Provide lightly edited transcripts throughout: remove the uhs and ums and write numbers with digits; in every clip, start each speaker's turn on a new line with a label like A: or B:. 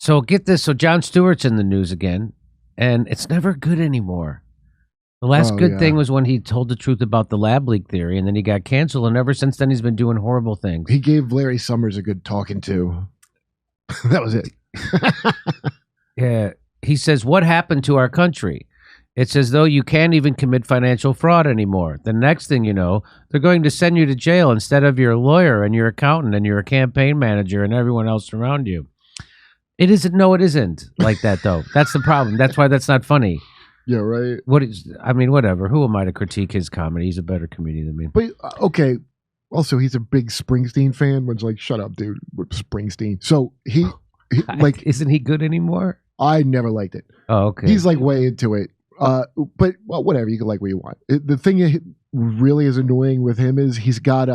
A: So get this. So Jon Stewart's in the news again, and it's never good anymore. The last good thing was when he told the truth about the lab leak theory, and then he got canceled, and ever since then he's been doing horrible things.
B: He gave Larry Summers a good talking to. That was it.
A: Yeah. He says, what happened to our country? It's as though you can't even commit financial fraud anymore. The next thing you know, they're going to send you to jail instead of your lawyer and your accountant and your campaign manager and everyone else around you. It isn't. No, it isn't like that, though. That's the problem. That's why that's not funny.
B: Yeah, right.
A: I mean, whatever. Who am I to critique his comedy? He's a better comedian than me.
B: But, okay. Also, he's a big Springsteen fan. One's like, shut up, dude. Springsteen. So he like,
A: isn't he good anymore?
B: I never liked it.
A: Oh, okay.
B: He's like way into it. But well, whatever. You can like what you want. The thing that really is annoying with him is he's got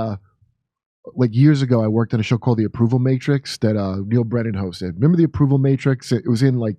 B: like years ago, I worked on a show called The Approval Matrix that Neil Brennan hosted. Remember The Approval Matrix? It was in like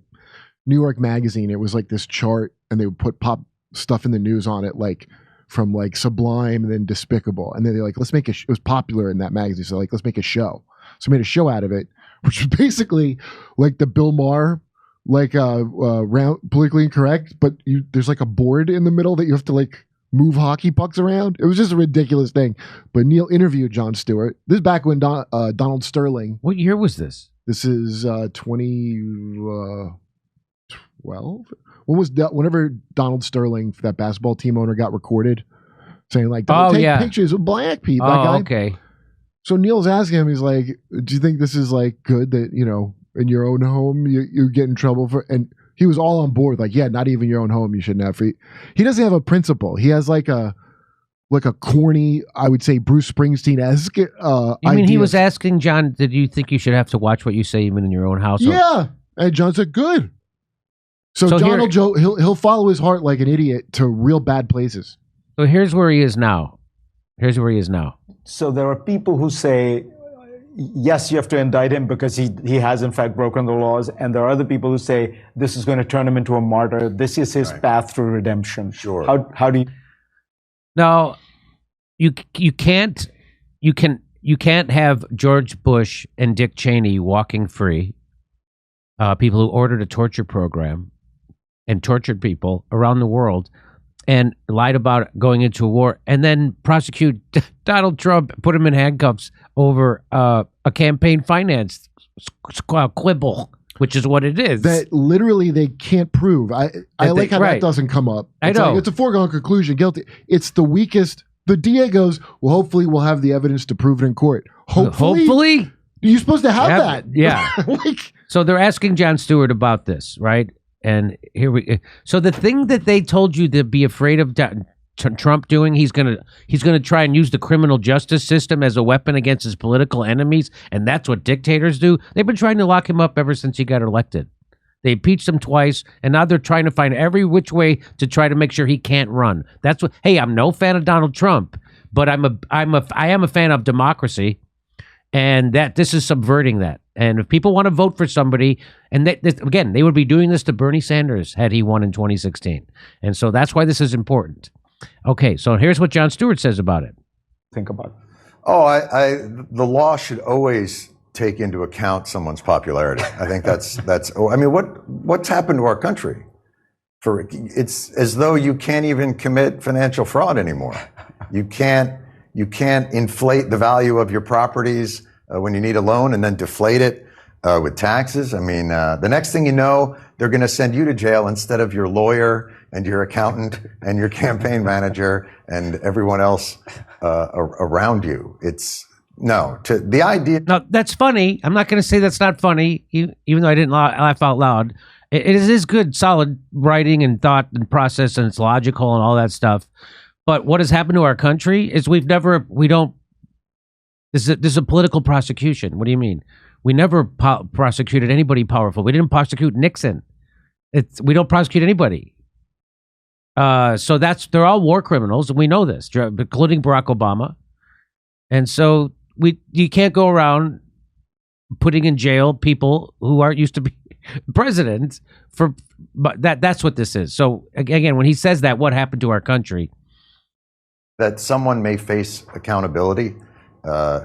B: New York Magazine. It was like this chart, and they would put pop stuff in the news on it, like from like Sublime and then Despicable. And then they're like, let's make it was popular in that magazine. So like, let's make a show. So made a show out of it, which was basically like the Bill Maher, like round politically incorrect, but there's like a board in the middle that you have to like move hockey pucks around. It was just a ridiculous thing. But Neil interviewed Jon Stewart. This is back when Donald Sterling.
A: What year was this?
B: This is 2012. Whenever Donald Sterling, that basketball team owner, got recorded saying like, "Don't take pictures of black people." That guy.
A: Okay.
B: So Neil's asking him, he's like, "Do you think this is like good that, you know, in your own home you get in trouble for?" And he was all on board, like, yeah, not even your own home you shouldn't have free. He doesn't have a principle. He has like a corny, I would say Bruce Springsteen-esque
A: you mean
B: idea.
A: he was asking John, did you think you should have to watch what you say even in your own house?
B: Yeah. And John said, good. So John he'll follow his heart like an idiot to real bad places.
A: So here's where he is now.
C: So there are people who say, yes, you have to indict him because he has in fact broken the laws. And there are other people who say this is going to turn him into a martyr. This is his path through redemption.
D: Sure.
C: How do you?
A: No, you can't have George Bush and Dick Cheney walking free, people who ordered a torture program and tortured people around the world and lied about going into a war, and then prosecute Donald Trump, put him in handcuffs over a campaign finance quibble, which is what it is.
B: That literally they can't prove. I like how that doesn't come up.
A: I know.
B: Like, it's a foregone conclusion. Guilty. It's the weakest. The DA goes, well, hopefully we'll have the evidence to prove it in court. Hopefully? You're supposed to have that.
A: Yeah. So they're asking Jon Stewart about this, right? And so the thing that they told you to be afraid of Trump doing, he's gonna try and use the criminal justice system as a weapon against his political enemies, and that's what dictators do. They've been trying to lock him up ever since he got elected. They impeached him twice, and now they're trying to find every which way to try to make sure he can't run. That's what. Hey, I'm no fan of Donald Trump, but I am a fan of democracy, and that this is subverting that. And if people want to vote for somebody, and they would be doing this to Bernie Sanders had he won in 2016, and so that's why this is important. Okay, so here's what Jon Stewart says about it.
C: Think about it.
D: Oh, the law should always take into account someone's popularity. I think that's. I mean, what's happened to our country? It's as though you can't even commit financial fraud anymore. You can't inflate the value of your properties when you need a loan and then deflate it with taxes. I mean, the next thing you know, they're going to send you to jail instead of your lawyer and your accountant and your campaign manager and everyone else around you. The idea.
A: No, that's funny. I'm not going to say that's not funny, even though I didn't laugh out loud. It is good, solid writing and thought and process, and it's logical and all that stuff. But what has happened to our country is this is a political prosecution. What do you mean? We never prosecuted anybody powerful. We didn't prosecute Nixon. We don't prosecute anybody. So they're all war criminals, and we know this, including Barack Obama. And so you can't go around putting in jail people who aren't used to be president but that's what this is. So again, when he says that, what happened to our country?
D: That someone may face accountability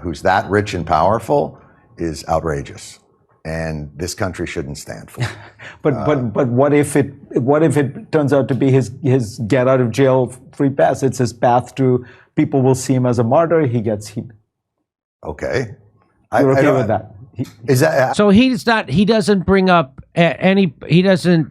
D: who's that rich and powerful is outrageous. and this country shouldn't stand for it.
C: But what if it turns out to be his get out of jail free pass? It's his path to people will see him as a martyr. He gets
D: Okay.
C: You're okay with that?
D: Is that
A: So he's not. He doesn't bring up any. He doesn't.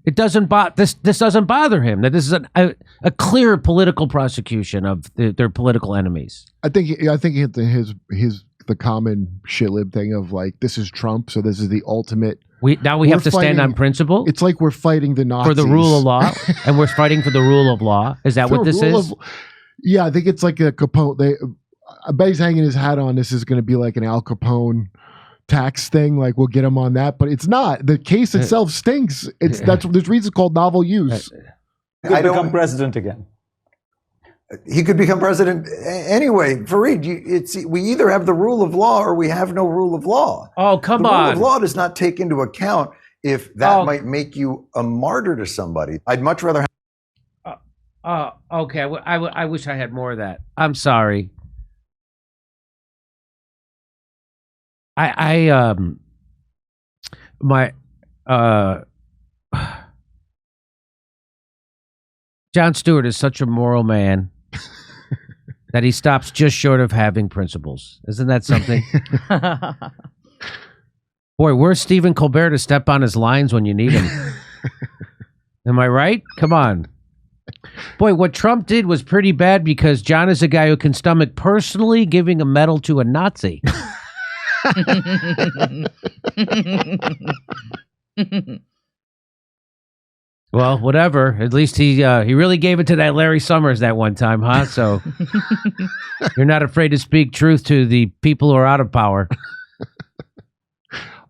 A: It doesn't this doesn't bother him. That this is a clear political prosecution of their political enemies.
B: I think his the common shitlib thing of like, this is Trump, so this is the ultimate.
A: We have to stand on principle.
B: It's like we're fighting the Nazis
A: for the rule of law, and we're fighting for the rule of law. Is that what this is?
B: Yeah, I think it's like a Capone. I bet he's hanging his hat on this is going to be like an Al Capone tax thing. Like, we'll get him on that, but it's not. The case itself stinks. There's reasons called novel use.
C: He could become president again.
D: He could become president anyway. Fareed, we either have the rule of law or we have no rule of law.
A: Oh, come
D: on. The rule
A: on.
D: of law does not take into account if that might make you a martyr to somebody. I'd much rather have.
A: Okay. I wish I had more of that. I'm sorry. Jon Stewart is such a moral man that he stops just short of having principles. Isn't that something? Boy, where's Stephen Colbert to step on his lines when you need him? Am I right? Come on. Boy, what Trump did was pretty bad because John is a guy who can stomach personally giving a medal to a Nazi. Well, whatever. At least he really gave it to that Larry Summers that one time, huh? So you're not afraid to speak truth to the people who are out of power.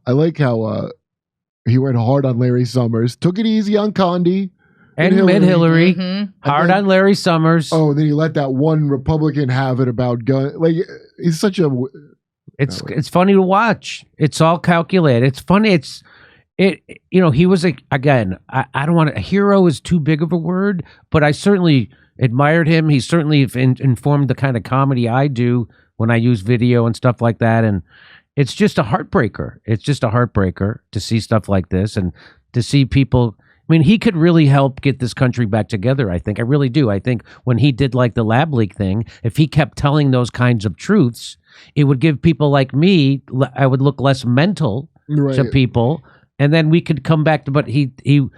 B: I like how he went hard on Larry Summers, took it easy on Condi
A: and Hillary. Hard on Larry Summers.
B: Oh, and then he let that one Republican have it about gun. Like, he's such a.
A: It's funny to watch. It's all calculated. It's funny. He was again. I don't want to. A hero is too big of a word, but I certainly admired him. He certainly informed the kind of comedy I do when I use video and stuff like that. And it's just a heartbreaker. It's just a heartbreaker to see stuff like this and to see people. I mean, he could really help get this country back together, I think. I really do. I think when he did like the lab leak thing, if he kept telling those kinds of truths, it would give people like me, I would look less mental to people. And then we could come back to, but he,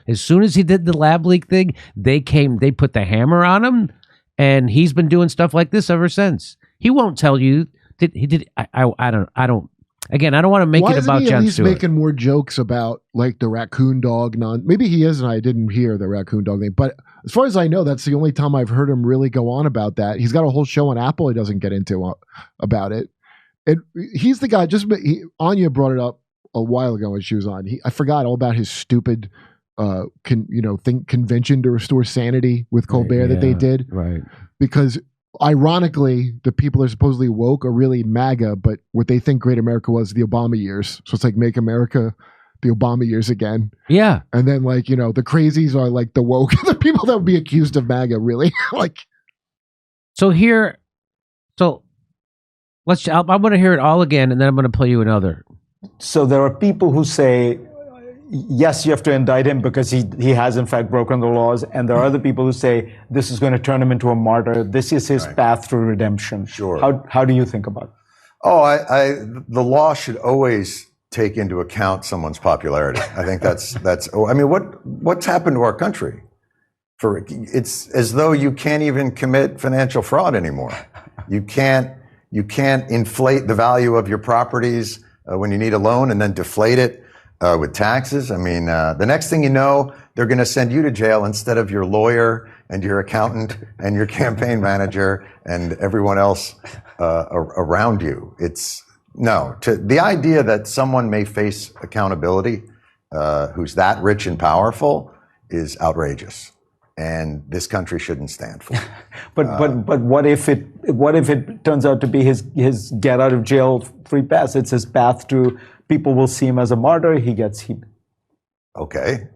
A: as soon as he did the lab leak thing, they put the hammer on him, and he's been doing stuff like this ever since. He won't tell you that he did. I don't. Again, I don't want to make it about Jon Stewart. Why isn't he at least making
B: more jokes about like the raccoon dog? Maybe he is, and I didn't hear the raccoon dog thing. But as far as I know, that's the only time I've heard him really go on about that. He's got a whole show on Apple he doesn't get into about it. And he's the guy. Anya brought it up a while ago when she was on. I forgot all about his stupid, convention to restore sanity with Colbert that they did.
A: Right.
B: Because ironically, the people that are supposedly woke are really MAGA, but what they think Great America was the Obama years. So it's like Make America the Obama years again.
A: Yeah.
B: And then the crazies are like the woke, the people that would be accused of MAGA, really. I'm going to hear it all again, and then I'm going to play you another.
C: So there are people who say, yes, you have to indict him because he has in fact broken the laws. And there are other people who say this is going to turn him into a martyr. This is his path to redemption.
D: Sure.
C: How do you think about it?
D: The law should always take into account someone's popularity. I think that's. I mean, what's happened to our country? It's as though you can't even commit financial fraud anymore. You can't inflate the value of your properties when you need a loan and then deflate it with taxes. I mean, the next thing you know, they're going to send you to jail instead of your lawyer and your accountant and your campaign manager and everyone else around you. The idea that someone may face accountability who's that rich and powerful is outrageous. And this country shouldn't stand for it.
C: But what if it turns out to be his get out of jail free pass? It's his path to people will see him as a martyr. He gets
D: Okay.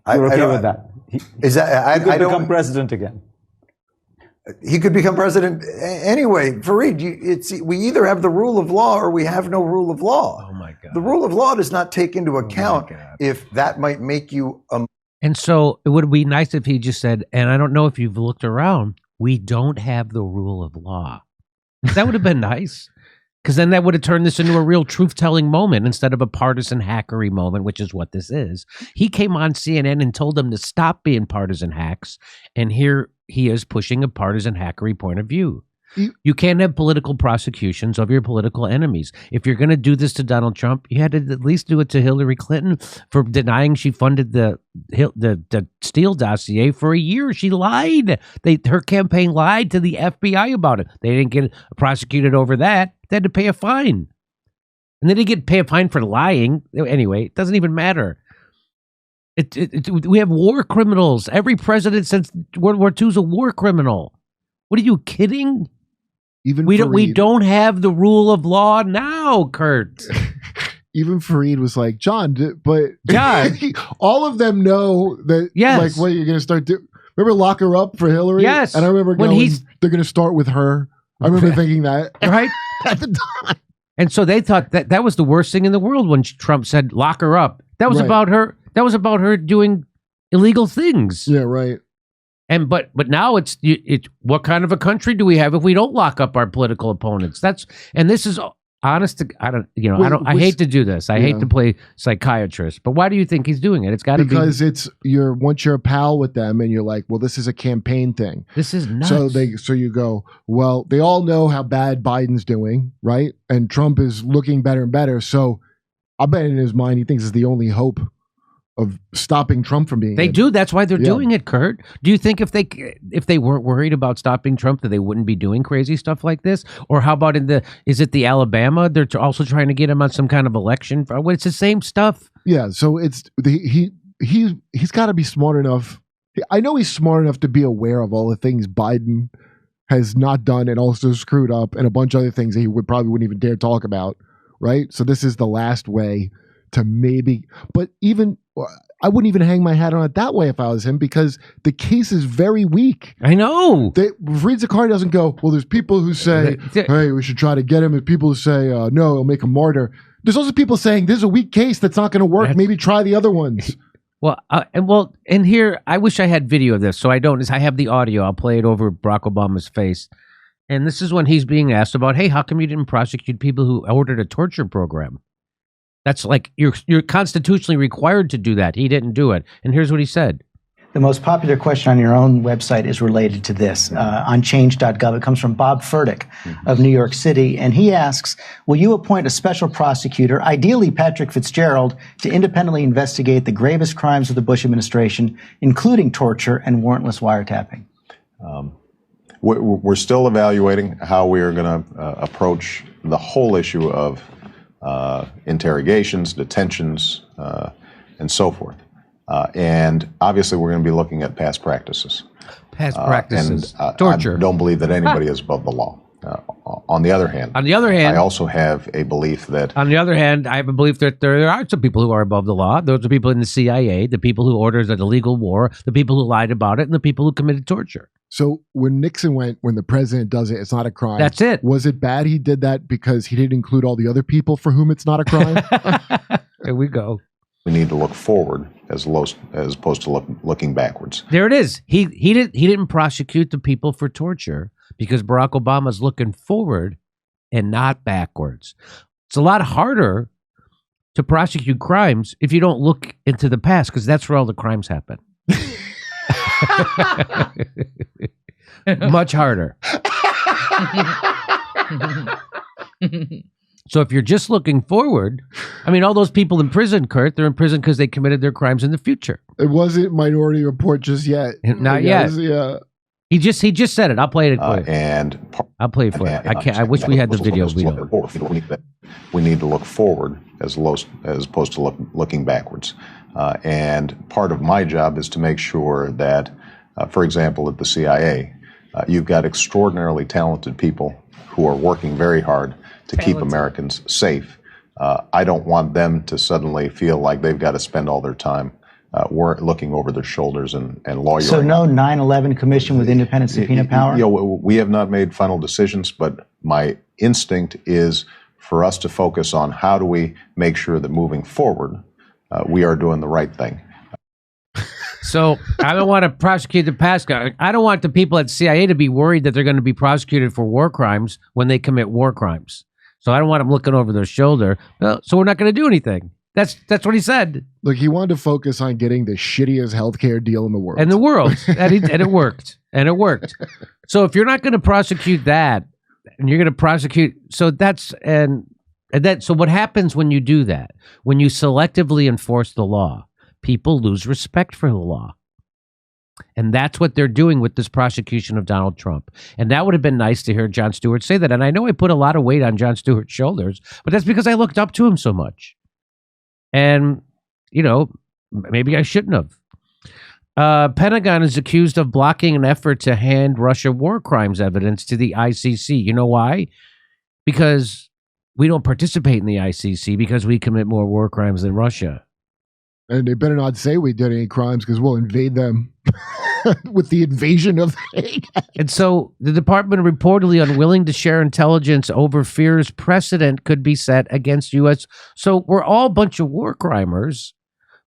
C: You're okay with that? He could become president again.
D: he could become president anyway. Fareed, we either have the rule of law or we have no rule of law.
A: Oh my God.
D: The rule of law does not take into account if that might make you a.
A: And so it would be nice if he just said, and I don't know if you've looked around, we don't have the rule of law. That would have been nice. Because then that would have turned this into a real truth-telling moment instead of a partisan hackery moment, which is what this is. He came on CNN and told them to stop being partisan hacks, and here he is pushing a partisan hackery point of view. You can't have political prosecutions of your political enemies. If you're going to do this to Donald Trump, you had to at least do it to Hillary Clinton for denying she funded the Steele dossier for a year. She lied. Her campaign lied to the FBI about it. They didn't get prosecuted over that. They had to pay a fine. And they didn't pay a fine for lying. Anyway, it doesn't even matter. We have war criminals. Every president since World War II is a war criminal. What are you kidding?
B: Even
A: we don't have the rule of law now, Kurt.
B: Even Fareed was like, John,
A: John,
B: all of them know that.
A: Yes.
B: Like, what you're going to start doing? Remember, lock her up for Hillary.
A: Yes.
B: And I remember they're going to start with her. I remember thinking that
A: right
B: at the time.
A: And so they thought that was the worst thing in the world when Trump said lock her up. That was about her. That was about her doing illegal things.
B: Yeah, right.
A: And but now it's what kind of a country do we have if we don't lock up our political opponents? This is honest. I hate to do this. I hate to play psychiatrist. But why do you think he's doing it? It's got to be
B: because once you're a pal with them and you're like, well, this is a campaign thing.
A: This is nuts.
B: So you go, well, they all know how bad Biden's doing, right? And Trump is looking better and better. So I bet in his mind he thinks it's the only hope of stopping Trump from being.
A: They do. That's why they're doing it, Kurt. Do you think if they weren't worried about stopping Trump, that they wouldn't be doing crazy stuff like this? Or how about is it the Alabama? They're also trying to get him on some kind of election. It's the same stuff.
B: Yeah. So he's got to be smart enough. I know he's smart enough to be aware of all the things Biden has not done and also screwed up and a bunch of other things that he probably wouldn't even dare talk about. Right. So this is the last way to but even I wouldn't even hang my hat on it that way if I was him, because the case is very weak.
A: I know.
B: Fareed Zakaria doesn't go, well, there's people who say, hey, we should try to get him. There's people who say, no, it'll make a martyr. There's also people saying there's a weak case that's not going to work. Maybe try the other ones.
A: And here, I wish I had video of this, so I don't. I have the audio. I'll play it over Barack Obama's face. And this is when he's being asked about, hey, how come you didn't prosecute people who ordered a torture program? That's like you're constitutionally required to do that. He didn't do it. And here's what he said.
E: The most popular question on your own website is related to this. On change.gov, it comes from Bob Furtick of New York City. And he asks, will you appoint a special prosecutor, ideally Patrick Fitzgerald, to independently investigate the gravest crimes of the Bush administration, including torture and warrantless wiretapping?
F: We're still evaluating how we are going to approach the whole issue of interrogations, detentions, and so forth. And obviously, we're going to be looking at past practices.
A: Torture.
F: I don't believe that anybody is above the law. On the other hand, I also have a belief that.
A: On the other hand, I have a belief that there are some people who are above the law. Those are people in the CIA, the people who ordered an illegal war, the people who lied about it, and the people who committed torture.
B: So when Nixon went, when the president does it, it's not a crime.
A: That's it.
B: Was it bad he did that because he didn't include all the other people for whom it's not a crime?
A: There we go.
F: We need to look forward as opposed to looking backwards.
A: There it is. He didn't prosecute the people for torture because Barack Obama's looking forward and not backwards. It's a lot harder to prosecute crimes if you don't look into the past, because that's where all the crimes happen. Much harder. So if you're just looking forward, I mean, all those people in prison, Kurt, they're in prison because they committed their crimes in the future.
B: It wasn't Minority Report just yet.
A: Not yet.
B: Yeah.
A: He just said it. I'll play it for you. I'll play it for you. I wish we had the video.
F: We need to look forward as opposed to looking backwards. And part of my job is to make sure that, for example, at the CIA, you've got extraordinarily talented people who are working very hard to keep Americans safe. I don't want them to suddenly feel like they've got to spend all their time weren't looking over their shoulders and lawyering.
E: So no 9/11 commission with independent subpoena power?
F: You know, we have not made final decisions, but my instinct is for us to focus on how do we make sure that moving forward, we are doing the right thing.
A: So I don't want to prosecute the past guy. I don't want the people at CIA to be worried that they're going to be prosecuted for war crimes when they commit war crimes. So I don't want them looking over their shoulder. So we're not going to do anything. That's what he said.
B: Look, he wanted to focus on getting the shittiest healthcare deal in the world.
A: And the world. And it worked. And it worked. So if you're not going to prosecute that, and you're going to prosecute, so that's so what happens when you do that? When you selectively enforce the law, people lose respect for the law. And that's what they're doing with this prosecution of Donald Trump. And that would have been nice to hear Jon Stewart say that. And I know I put a lot of weight on Jon Stewart's shoulders, but that's because I looked up to him so much. And, you know, maybe I shouldn't have. Pentagon is accused of blocking an effort to hand Russia war crimes evidence to the ICC. You know why? Because we don't participate in the ICC because we commit more war crimes than Russia.
B: And they better not say we did any crimes because we'll invade them with the invasion of the Hague.
A: And so the department reportedly unwilling to share intelligence over fears precedent could be set against U.S. So we're all a bunch of war crimers,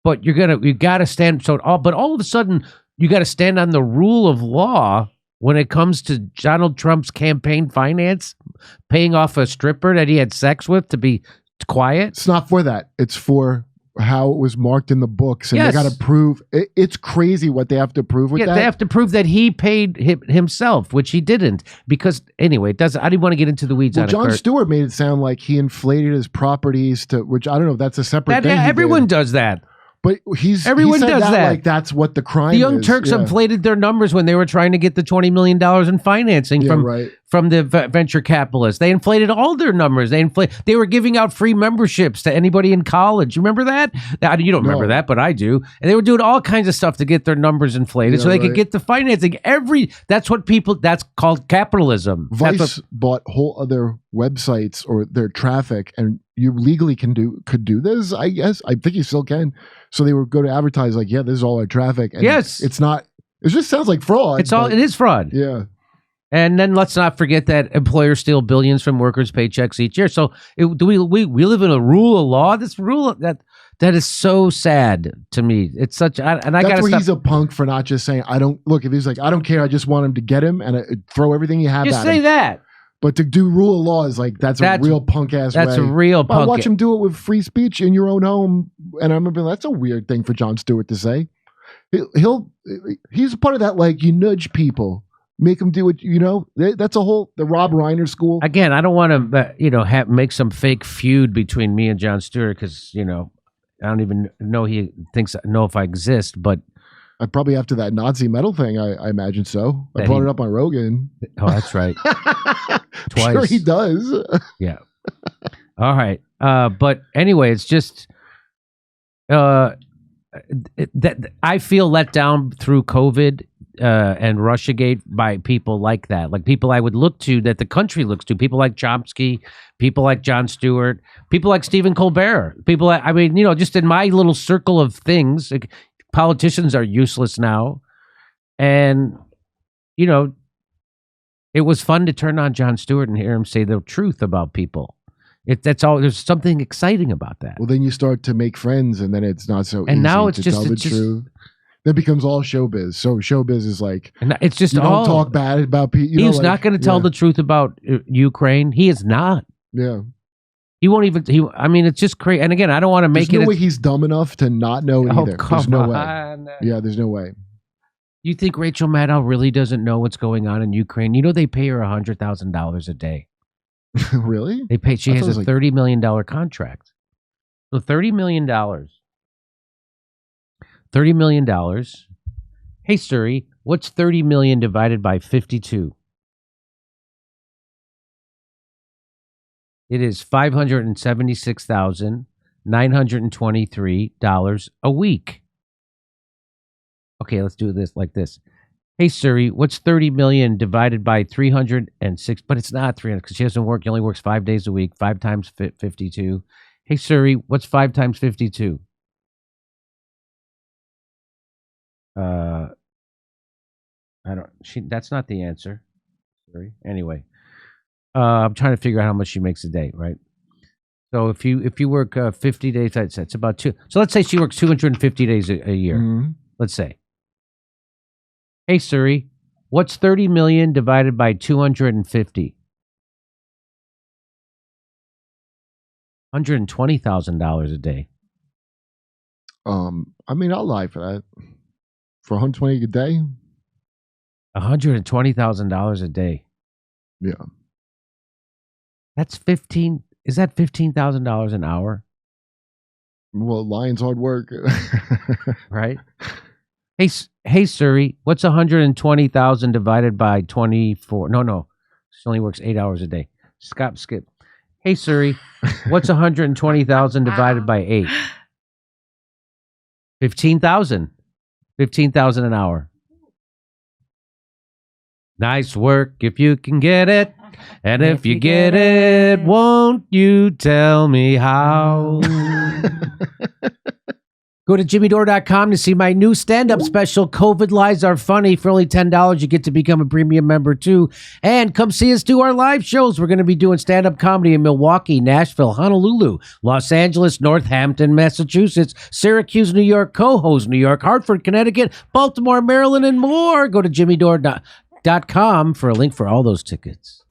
A: but you got to stand. But all of a sudden you got to stand on the rule of law when it comes to Donald Trump's campaign finance, paying off a stripper that he had sex with to be quiet.
B: It's not for that. It's for how it was marked in the books, and
A: yes.
B: They got to prove it's crazy what they have to prove with that.
A: They have to prove that he paid himself, which he didn't. Because anyway, it doesn't. I didn't want to get into the weeds.
B: Well,
A: on it,
B: Jon
A: Kurt.
B: Stewart made it sound like he inflated his properties to, which I don't know if that's a separate thing.
A: Yeah, everyone does that.
B: But
A: everyone
B: he said
A: does that.
B: like that's what the crime.
A: The Young
B: is.
A: Turks
B: Yeah.
A: inflated their numbers when they were trying to get the $20 million in financing from the venture capitalists. They inflated all their numbers. They were giving out free memberships to anybody in college. You remember that? You don't remember that, but I do. And they were doing all kinds of stuff to get their numbers inflated so they could get the financing. That's called capitalism.
B: Vice bought whole other websites or their traffic, and you legally could do this. I guess I think you still can. So they would go to advertise like, yeah, this is all our traffic. And
A: yes,
B: it's not. It just sounds like fraud.
A: It is fraud.
B: Yeah.
A: And then let's not forget that employers steal billions from workers' paychecks each year. So we live in a rule of law. This rule that is so sad to me. It's such. That's
B: where he's a punk for not just saying I don't look. If he's like I don't care, I just want him to get him and throw everything you have.
A: Just say him. That.
B: But to do rule of law is like that's a real punk ass.
A: That's a real punk.
B: Watch him do it with free speech in your own home. And I remember that's a weird thing for Jon Stewart to say. He's a part of that. Like you nudge people. Make them do it, that's the Rob Reiner school.
A: Again, I don't want to, make some fake feud between me and Jon Stewart because, I don't even know know if I exist, but.
B: Probably after that Nazi metal thing, I imagine so. I brought it up on Rogan.
A: Oh, that's right. Twice.
B: Sure he does.
A: Yeah. All right. But anyway, it's just that I feel let down through COVID. And Russiagate by people like that, like people I would look to, that the country looks to, people like Chomsky, people like Jon Stewart, people like Stephen Colbert, just in my little circle of things, like, politicians are useless now. And, it was fun to turn on Jon Stewart and hear him say the truth about people. That's all. There's something exciting about that.
B: Well, then you start to make friends and then it's not so easy
A: now it's
B: to
A: just,
B: tell the truth. That becomes all showbiz. So showbiz is like,
A: and it's just
B: you don't talk bad about people.
A: He's not going to tell the truth about Ukraine. He is not.
B: Yeah.
A: He won't even. It's just crazy. And again, I don't want to make
B: There's no way he's dumb enough to not know it either. There's no way. Yeah, there's no way.
A: You think Rachel Maddow really doesn't know what's going on in Ukraine? They pay her $100,000 a day.
B: Really?
A: They pay. She has a $30 million contract. So $30 million. $30 million. Hey Siri, what's 30 million divided by 52? It is $576,923 a week. Okay, let's do this like this. Hey Siri, what's 30 million divided by 306? But it's not 300 because she doesn't work. She only works 5 days a week. 5 times 52. Hey Siri, what's 5 times 52? I don't. That's not the answer. Sorry. Anyway, I'm trying to figure out how much she makes a day, right? So if you work 50 days, that's about two. So let's say she works 250 days a year.
B: Mm-hmm.
A: Let's say. Hey Siri, what's 30 million divided by 250? $120,000 a day.
B: I mean, I'll lie for that. For 120 a day.
A: $120,000 a day.
B: Yeah.
A: That's 15. Is that $15,000 an hour?
B: Well, lion's hard work.
A: Right. Hey Siri, what's 120,000 divided by 24? No. She only works 8 hours a day. Skip. Hey Siri, what's 120,000 divided by 8? 15,000. 15,000 an hour. Nice work if you can get it. And if you get it, won't you tell me how? Go to jimmydore.com to see my new stand-up special, COVID Lies Are Funny. For only $10, you get to become a premium member, too. And come see us do our live shows. We're going to be doing stand-up comedy in Milwaukee, Nashville, Honolulu, Los Angeles, Northampton, Massachusetts, Syracuse, New York, Cohoes, New York, Hartford, Connecticut, Baltimore, Maryland, and more. Go to jimmydore.com for a link for all those tickets.